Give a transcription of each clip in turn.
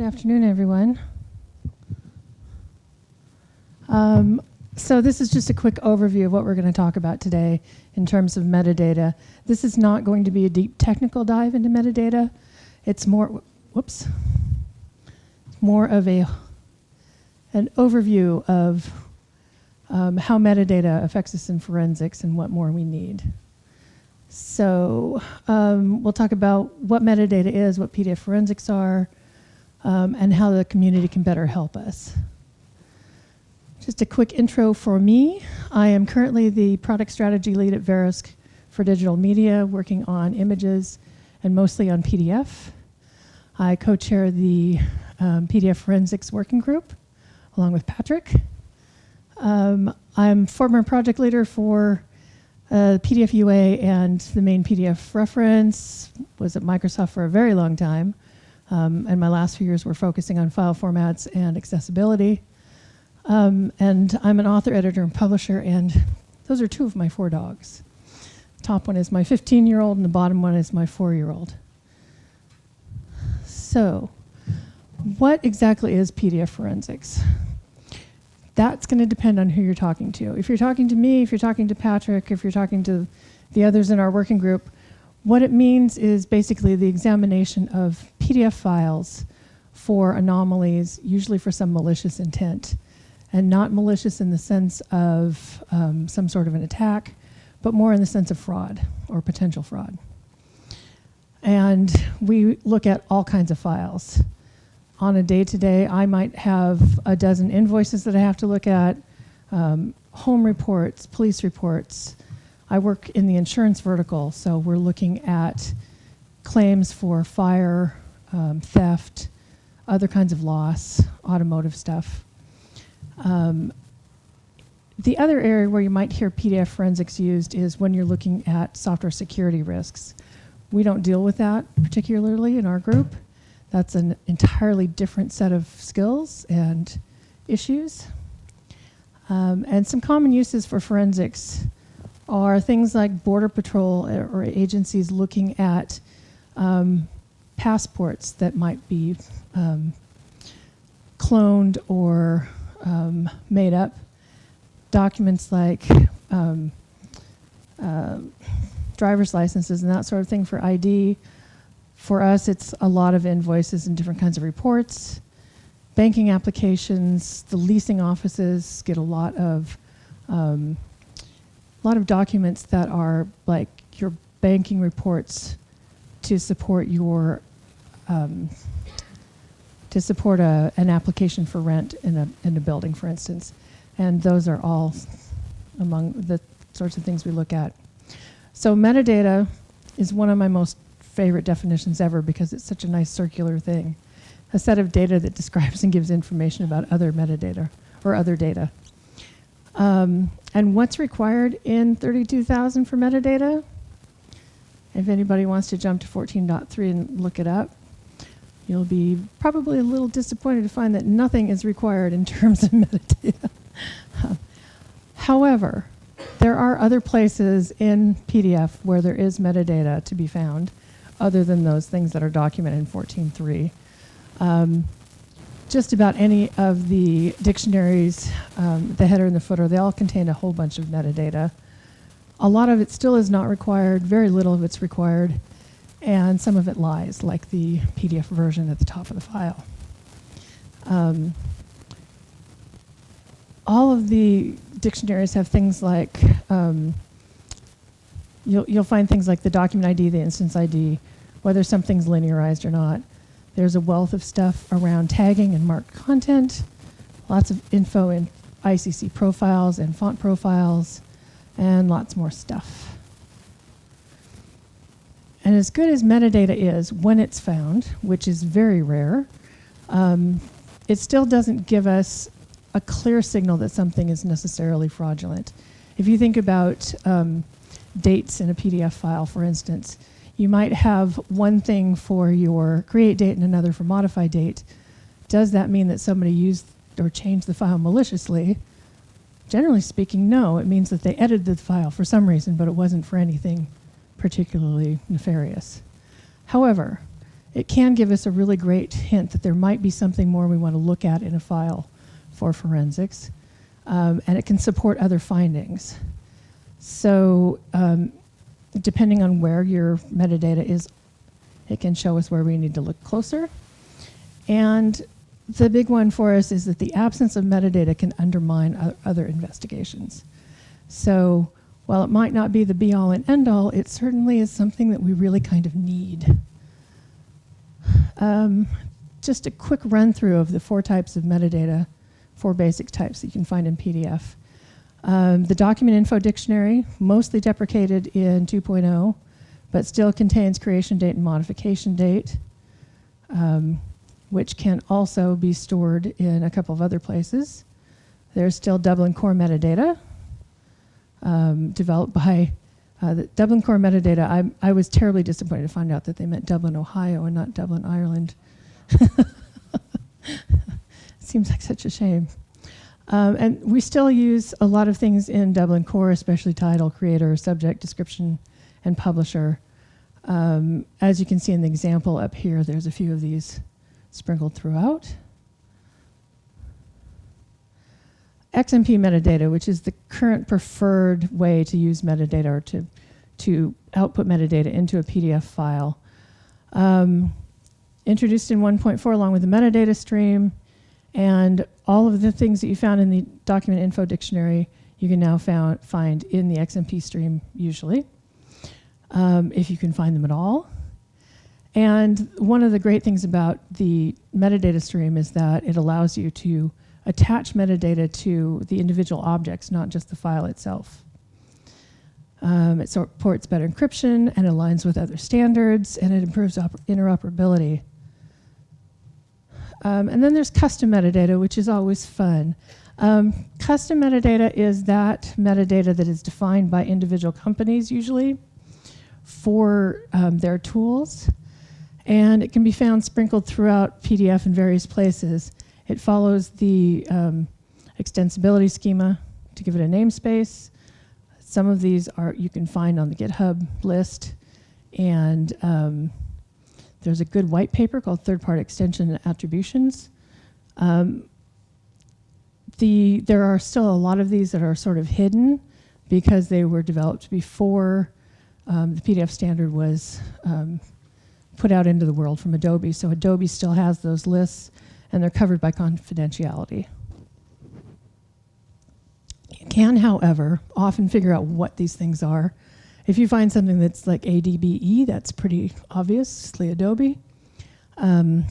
afternoon, everyone. So this is just a quick overview of what we're going to talk about today in terms of metadata. This is not going to be a deep technical dive into metadata. It's more, more of an overview of how metadata affects us in forensics and what more we need. So we'll talk about what metadata is, what PDF forensics are, and how the community can better help us. Just a quick intro for me. I am currently the product strategy lead at Verisk for digital media, working on images and mostly on PDF. I co-chair the PDF forensics working group along with Patrick. I'm former project leader for PDF UA and the main PDF reference, was at Microsoft for a very long time. And my last few years were focusing on file formats and accessibility. And I'm an author, editor, and publisher, and those are two of my 4 dogs. The top one is my 15-year-old, and the bottom one is my 4-year-old. So, what exactly is PDF forensics? That's going to depend on who you're talking to. If you're talking to me, if you're talking to Patrick, if you're talking to the others in our working group, what it means is basically the examination of PDF files for anomalies, usually for some malicious intent. And not malicious in the sense of some sort of an attack, but more in the sense of fraud or potential fraud. And we look at all kinds of files. On a day-to-day, I might have a dozen invoices that I have to look at, home reports, police reports. I work in the insurance vertical, so we're looking at claims for fire, theft, other kinds of loss, automotive stuff. The other area where you might hear PDF forensics used is when you're looking at software security risks. We don't deal with that particularly in our group. That's an entirely different set of skills and issues. And some common uses for forensics are things like Border Patrol or agencies looking at passports that might be cloned or made up, documents like driver's licenses and that sort of thing for ID. For us, it's a lot of invoices and different kinds of reports. Banking applications, the leasing offices get a lot of documents that are like your banking reports to support your an application for rent in a building, for instance. And those are all among the sorts of things we look at. So metadata is one of my most favorite definitions ever because it's such a nice circular thing. A set of data that describes and gives information about other metadata or other data. And what's required in 32,000 for metadata? If anybody wants to jump to 14.3 and look it up, you'll be probably a little disappointed to find that nothing is required in terms of metadata. However, there are other places in PDF where there is metadata to be found, other than those things that are documented in 14.3. Just about any of the dictionaries, the header and the footer, they all contain a whole bunch of metadata. A lot of it still is not required, very little of it's required. And some of it lies, like the PDF version at the top of the file. All of the dictionaries have things like, you'll find things like the document ID, the instance ID, whether something's linearized or not. There's a wealth of stuff around tagging and marked content, lots of info in ICC profiles and font profiles, and lots more stuff. And as good as metadata is when it's found, which is very rare, it still doesn't give us a clear signal that something is necessarily fraudulent. If you think about dates in a PDF file, for instance, you might have one thing for your create date and another for modify date. Does that mean that somebody used or changed the file maliciously? Generally speaking, no. It means that they edited the file for some reason, but it wasn't for anything particularly nefarious. However, it can give us a really great hint that there might be something more we want to look at in a file for forensics. And it can support other findings. So depending on where your metadata is, it can show us where we need to look closer. And the big one for us is that the absence of metadata can undermine other investigations. So while it might not be the be-all and end-all, it certainly is something that we really kind of need. Just a quick run-through of the 4 types of metadata, 4 basic types that you can find in PDF. The document info dictionary, mostly deprecated in 2.0, but still contains creation date and modification date, which can also be stored in a couple of other places. There's still Dublin Core metadata, developed by the Dublin Core metadata. I was terribly disappointed to find out that they meant Dublin, Ohio, and not Dublin, Ireland. Seems like such a shame. And we still use a lot of things in Dublin Core, especially title, creator, subject, description, and publisher. As you can see in the example up here, there's a few of these sprinkled throughout. XMP metadata, which is the current preferred way to use metadata or to output metadata into a PDF file. Introduced in 1.4 along with the metadata stream, and all of the things that you found in the document info dictionary, you can now find in the XMP stream usually, if you can find them at all. And one of the great things about the metadata stream is that it allows you to attach metadata to the individual objects, not just the file itself. It supports better encryption and aligns with other standards, and it improves interoperability. And then there's custom metadata, which is always fun. Custom metadata is that metadata that is defined by individual companies usually for their tools. And it can be found sprinkled throughout PDF in various places. It follows the extensibility schema to give it a namespace. Some of these you can find on the GitHub list. And there's a good white paper called Third-Party Extension and Attributions. There are still a lot of these that are sort of hidden because they were developed before the PDF standard was put out into the world from Adobe. So Adobe still has those lists, and they're covered by confidentiality. You can, however, often figure out what these things are. If you find something that's like ADBE, that's pretty obviously Adobe. Some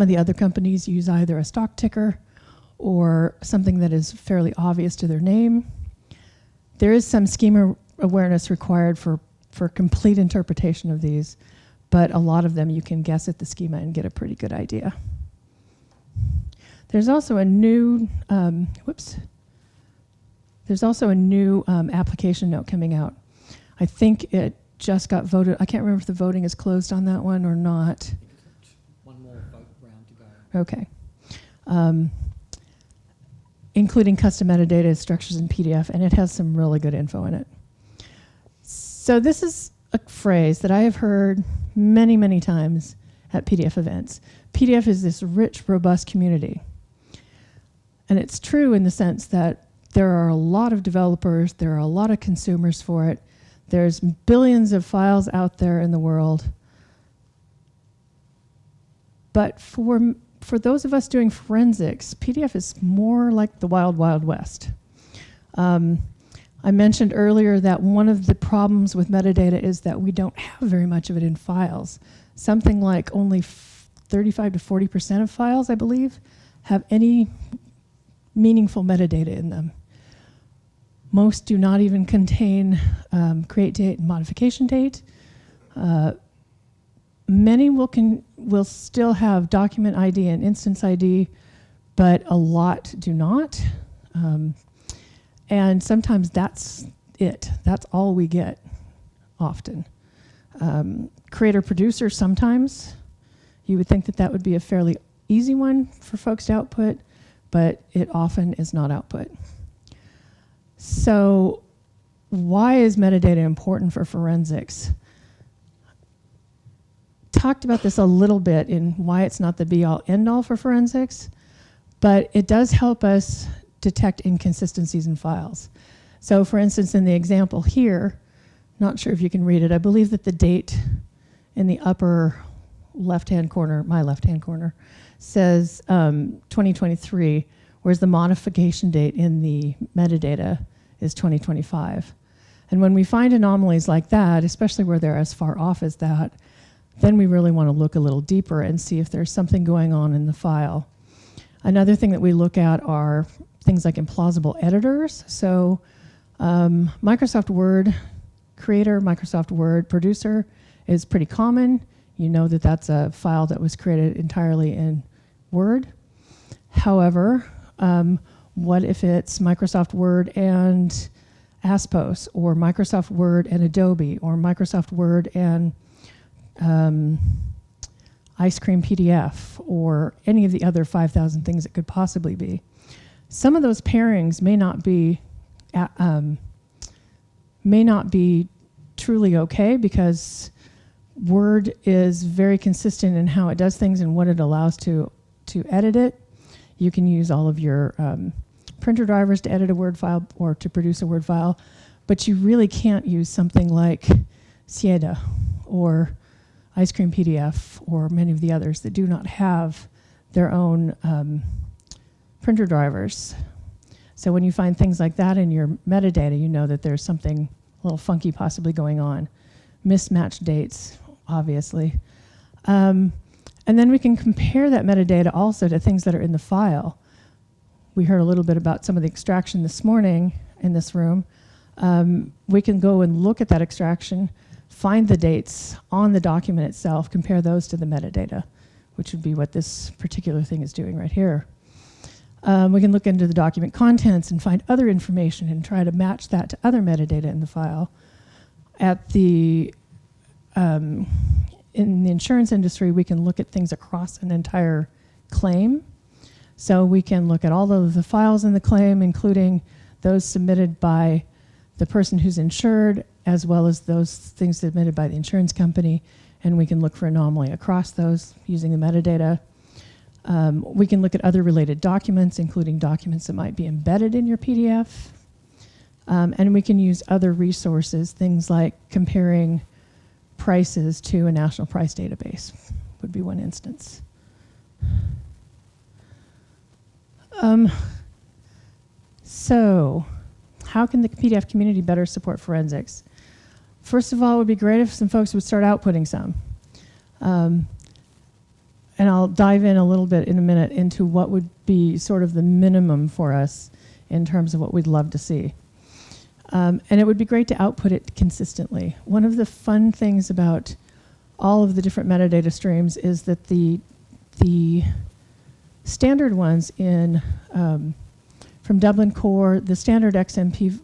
of the other companies use either a stock ticker or something that is fairly obvious to their name. There is some schema awareness required for complete interpretation of these, but a lot of them you can guess at the schema and get a pretty good idea. There's also a new, application note coming out. I think it just got voted. I can't remember if the voting is closed on that one or not. One more vote round to go. Okay. Including custom metadata structures in PDF, and it has some really good info in it. So this is a phrase that I have heard many, many times at PDF events. PDF is this rich, robust community. And it's true in the sense that there are a lot of developers, there are a lot of consumers for it. There's billions of files out there in the world. But for those of us doing forensics, PDF is more like the wild, wild west. I mentioned earlier that one of the problems with metadata is that we don't have very much of it in files. Something like only 35 to 40% of files, I believe, have any meaningful metadata in them. Most do not even contain create date and modification date. Many will still have document ID and instance ID, but a lot do not. And sometimes that's it. That's all we get often. Creator-producer sometimes. You would think that that would be a fairly easy one for folks to output, but it often is not output. So why is metadata important for forensics? talked about this a little bit in why it's not the be-all, end-all for forensics, but it does help us detect inconsistencies in files. So for instance, in the example here, not sure if you can read it, I believe that the date in the upper left-hand corner, my left-hand corner, says 2023, whereas the modification date in the metadata is 2025. And when we find anomalies like that, especially where they're as far off as that, then we really want to look a little deeper and see if there's something going on in the file. Another thing that we look at are things like implausible editors. So Microsoft Word Creator, Microsoft Word Producer is pretty common. You know that that's a file that was created entirely in Word. However, what if it's Microsoft Word and Aspos, or Microsoft Word and Adobe, or Microsoft Word and Ice Cream PDF, or any of the other 5,000 things it could possibly be? Some of those pairings may not be truly okay, because Word is very consistent in how it does things and what it allows to edit it. You can use all of your printer drivers to edit a Word file or to produce a Word file, but you really can't use something like Cieda or Ice Cream PDF or many of the others that do not have their own printer drivers. So when you find things like that in your metadata, you know that there's something a little funky possibly going on. Mismatched dates, obviously. And then we can compare that metadata also to things that are in the file. We heard a little bit about some of the extraction this morning in this room. We can go and look at that extraction, find the dates on the document itself, compare those to the metadata, which would be what this particular thing is doing right here. We can look into the document contents and find other information and try to match that to other metadata in the file. In the insurance industry, we can look at things across an entire claim. So we can look at all of the files in the claim, including those submitted by the person who's insured, as well as those things submitted by the insurance company, and we can look for anomaly across those using the metadata. We can look at other related documents, including documents that might be embedded in your PDF. And we can use other resources, things like comparing prices to a national price database would be one instance. So how can the PDF community better support forensics? First of all, it would be great if some folks would start outputting some. And I'll dive in a little bit in a minute into what would be sort of the minimum for us in terms of what we'd love to see. And it would be great to output it consistently. One of the fun things about all of the different metadata streams is that the standard ones from Dublin Core, the standard XMP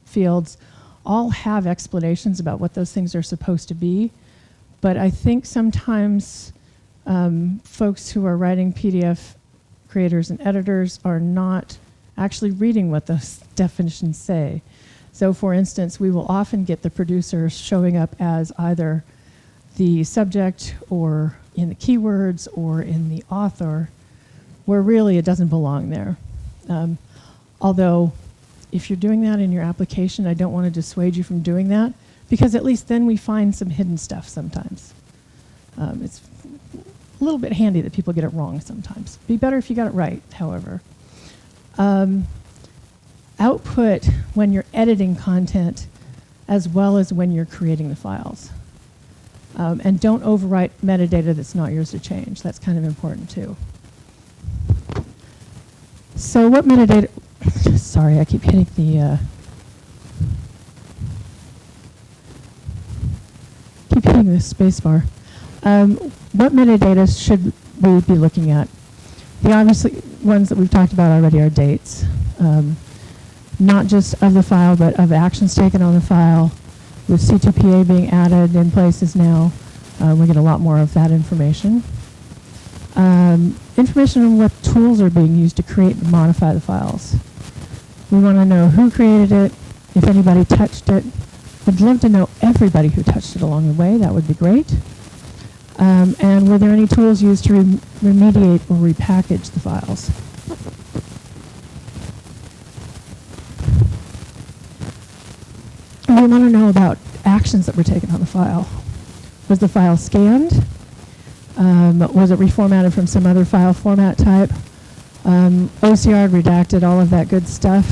fields all have explanations about what those things are supposed to be. But I think sometimes folks who are writing PDF creators and editors are not actually reading what those definitions say. So for instance, we will often get the producer showing up as either the subject or in the keywords or in the author, where really it doesn't belong there. Although, if you're doing that in your application, I don't want to dissuade you from doing that, because at least then we find some hidden stuff sometimes. It's a little bit handy that people get it wrong sometimes. Be better if you got it right, however. Output when you're editing content as well as when you're creating the files. And don't overwrite metadata that's not yours to change. That's kind of important too. So what metadata, sorry, I keep hitting the space bar. What metadata should we be looking at? The obviously ones that we've talked about already are dates. Not just of the file, but of actions taken on the file. With C2PA being added in places now, we get a lot more of that information. Information on what tools are being used to create and modify the files. We want to know who created it, if anybody touched it. I'd love to know everybody who touched it along the way. That would be great. And were there any tools used to remediate or repackage the files? And we want to know about actions that were taken on the file. Was the file scanned? Was it reformatted from some other file format type? OCR redacted, all of that good stuff.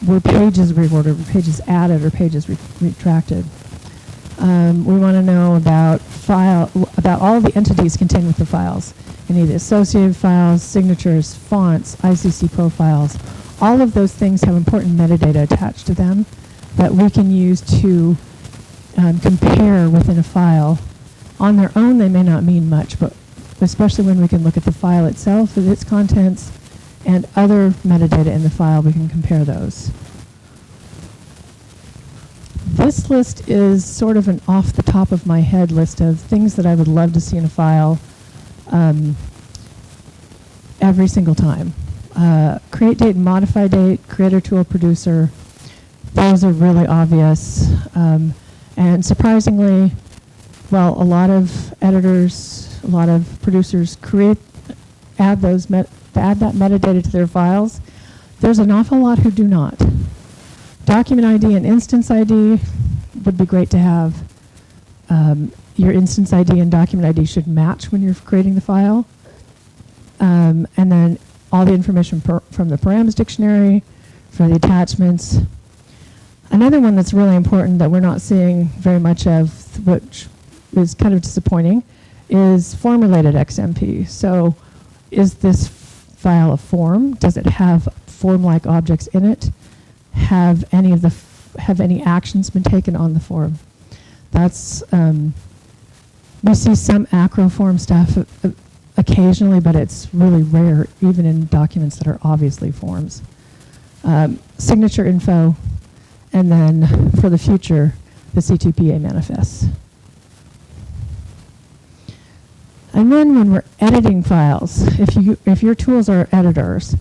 Were pages reordered, were pages added, or pages retracted? We want to know about all of the entities contained with the files. Any of the associated files, signatures, fonts, ICC profiles. All of those things have important metadata attached to them that we can use to compare within a file. On their own, they may not mean much, but especially when we can look at the file itself with its contents and other metadata in the file, we can compare those. This list is sort of an off the top of my head list of things that I would love to see in a file every single time. Create date and modify date, creator tool, producer. Those are really obvious. And surprisingly, well, a lot of editors, a lot of producers add that metadata to their files. There's an awful lot who do not. Document ID and instance ID would be great to have. Your instance ID and document ID should match when you're creating the file. And then all the information from the params dictionary, for the attachments. Another one that's really important that we're not seeing very much of, which is kind of disappointing, is form-related XMP. So is this file a form? Does it have form-like objects in it? Have any actions been taken on the form? That's we see some acroform stuff occasionally, but it's really rare, even in documents that are obviously forms. Signature info, and then for the future, the C2PA manifests. And then when we're editing files, if your tools are editors,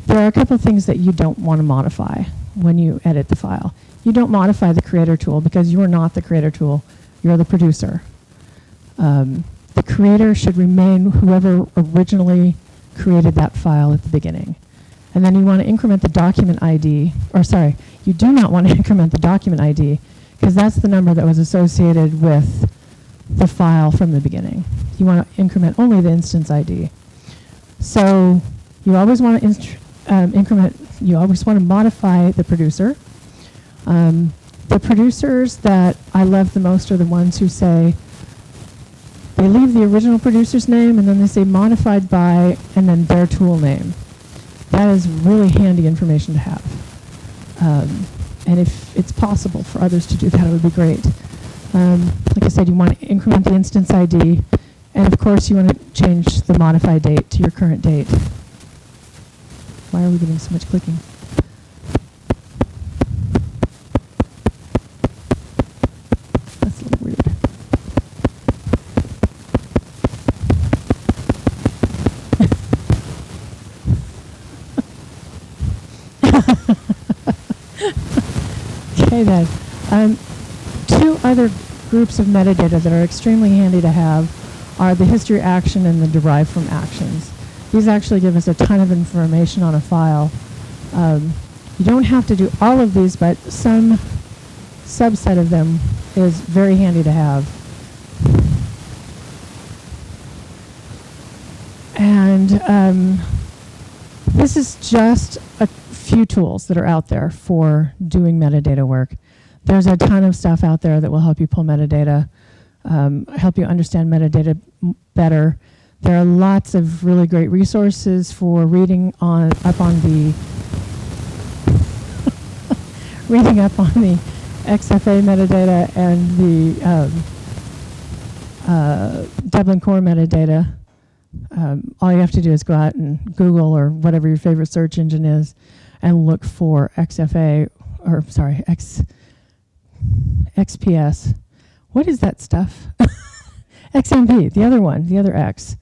there are a couple of things that you don't want to modify when you edit the file. You don't modify the creator tool because you are not the creator tool, you're the producer. The creator should remain whoever originally created that file at the beginning. And then you want to increment the document ID, or sorry, you do not want to increment the document ID because that's the number that was associated with the file from the beginning. You want to increment only the instance ID. So you always want to you always want to modify the producer. The producers that I love the most are the ones who say, they leave the original producer's name and then they say modified by and then their tool name. That is really handy information to have. And if it's possible for others to do that, it would be great. Like I said, you want to increment the instance ID, and of course you want to change the modified date to your current date. Why are we getting so much clicking? That's a little weird. Okay then. Two other groups of metadata that are extremely handy to have are the history action and the derived from actions. These actually give us a ton of information on a file. You don't have to do all of these, but some subset of them is very handy to have. And this is just a few tools that are out there for doing metadata work. There's a ton of stuff out there that will help you pull metadata, help you understand metadata better. There are lots of really great resources for reading up on the XFA metadata and the Dublin Core metadata. All you have to do is go out and Google or whatever your favorite search engine is and look for XFA, or sorry, XPS. What is that stuff? XMP, the other one, the other X.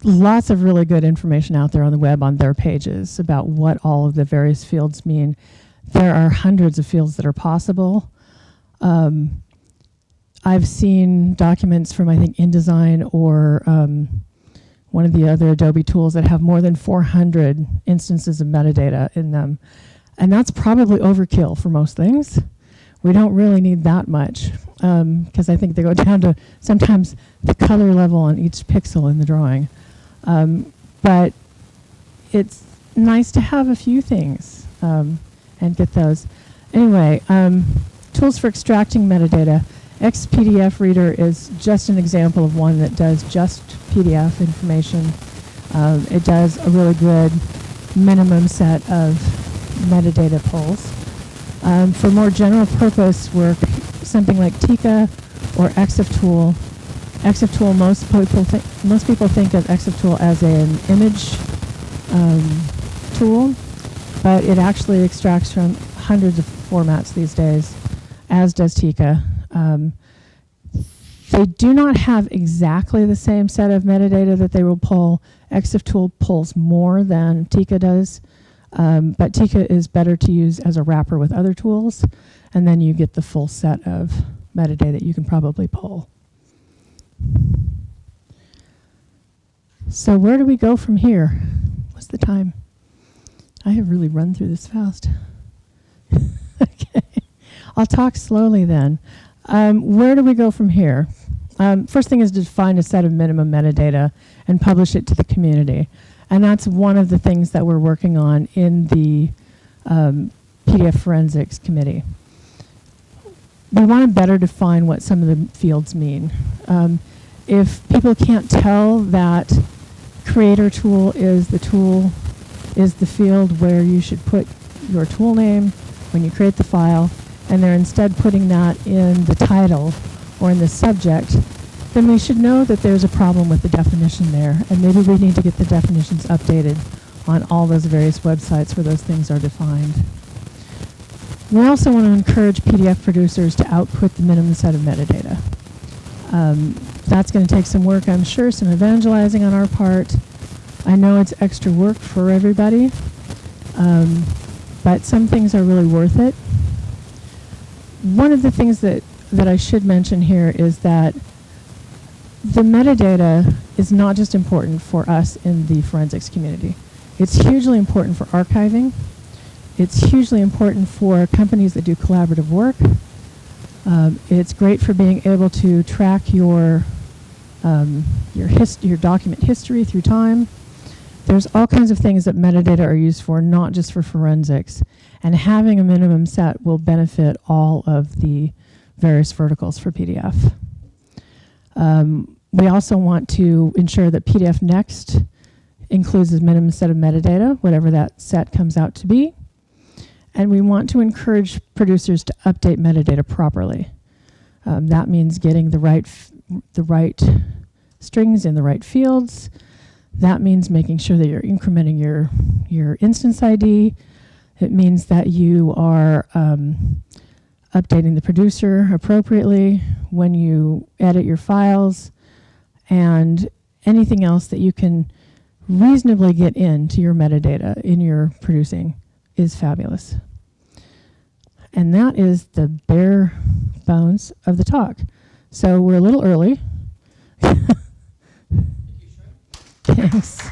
Lots of really good information out there on the web on their pages about what all of the various fields mean. There are hundreds of fields that are possible. I've seen documents from, I think, InDesign or one of the other Adobe tools that have more than 400 instances of metadata in them. And that's probably overkill for most things. We don't really need that much, because I think they go down to sometimes the color level on each pixel in the drawing. But it's nice to have a few things and get those. Anyway, tools for extracting metadata. XPDF Reader is just an example of one that does just PDF information. It does a really good minimum set of metadata pulls. For more general purpose work, something like Tika or EXIFTool. EXIFTool, most people think of EXIFTool as an image tool, but it actually extracts from hundreds of formats these days, as does Tika. They do not have exactly the same set of metadata that they will pull. EXIFTool pulls more than Tika does, but Tika is better to use as a wrapper with other tools, and then you get the full set of metadata that you can probably pull. So where do we go from here? What's the time? I have really run through this fast. Okay, I'll talk slowly then. Where do we go from here? First thing is to define a set of minimum metadata and publish it to the community. And that's one of the things that we're working on in the PDF Forensics Committee. We want to better define what some of the fields mean. If people can't tell that creator tool is the field where you should put your tool name when you create the file, and they're instead putting that in the title or in the subject, then we should know that there's a problem with the definition there, and maybe we need to get the definitions updated on all those various websites where those things are defined. We also want to encourage PDF producers to output the minimum set of metadata. That's going to take some work, I'm sure, some evangelizing on our part. I know it's extra work for everybody, but some things are really worth it. One of the things that I should mention here is that the metadata is not just important for us in the forensics community. It's hugely important for archiving. It's hugely important for companies that do collaborative work. It's great for being able to track your document history through time. There's all kinds of things that metadata are used for, not just for forensics. And having a minimum set will benefit all of the various verticals for PDF. We also want to ensure that PDF Next includes a minimum set of metadata, whatever that set comes out to be. And we want to encourage producers to update metadata properly. That means getting the right strings in the right fields. That means making sure that you're incrementing your instance ID. It means that you are updating the producer appropriately when you edit your files, and anything else that you can reasonably get into your metadata in your producing is fabulous. And that is the bare bones of the talk. So we're a little early. Thanks.